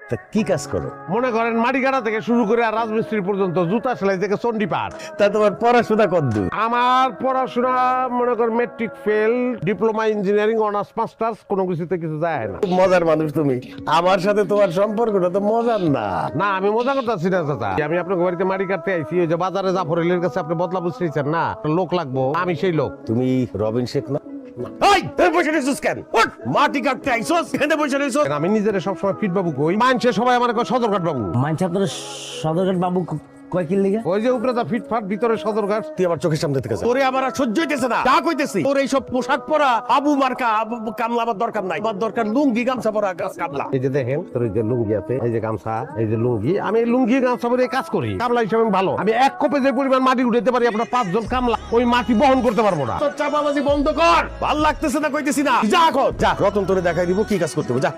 তা কি কাজ করো? মনে করেন মাটি কাটা থেকে শুরু করে আর রাজমিস্ত্রি পর্যন্ত, জুতা সেলাই থেকে চণ্ডীপাঠ। তা তোমার পড়াশোনা কতদূর? আমার পড়াশোনা মনে করেন matric fail, diploma engineering, honours masters, কোনো কিছুতে কিছু যায় না। খুব মজার মানুষ তুমি। আমার সাথে তোমার সম্পর্কটা তো মজার না। না, আমি মজা করতেছি না চাচা। আমি আপনার বাড়িতে মাটি কাটতে আইছি, ওই যে বাজারে জাফরেলের কাছে আপনি বদলা বুঝতেছেন না, একটা লোক লাগবো, আমি সেই লোক। তুমি রবিন শেখ না? এই, তুই বসে রইছিস কেন? ওঠ, মাটি কাটতে আইছস, এখানে বসে রইছস। আমি নিজের সবসময় ফিট বাবু কই, মানুষের সবাই আমার কয় সদরঘাট বাবু। মানছে আপনার সদরঘাট বাবু কয় কিল লিগা? ওই যে উপরে ফিটফাট, ভিতরে সদরঘাট। তুই আমার চোখের সামনে থেকে যা। তোরে আমার আর সহ্য হইতেছে না। যা কইতেছি, তোর এইসব পোশাক পরা আবু মার্কা কামলা আমার দরকার নাই। আমার দরকার লুঙ্গি গামছা পরা কামলা। এই যে দেখেন, তোর এই যে লুঙ্গি আছে, এই যে গামছা, এই যে লুঙ্গি, আমি এই লুঙ্গি গামছা পরে কাজ করি, কামলা হিসাবে আমি ভালো। আমি এক কোপে যে পরিমাণ মাটি উঠাতে পারি, আপনার 5 জন কামলা ওই মাটি বহন করতে পারবো না। তোর চাপাবাজি বন্ধ কর। ভাল লাগতেছে না কইতেছি না। যা এখন, যা। রতন তোরে দেখাই দিব কি কাজ করতে হবে, যা।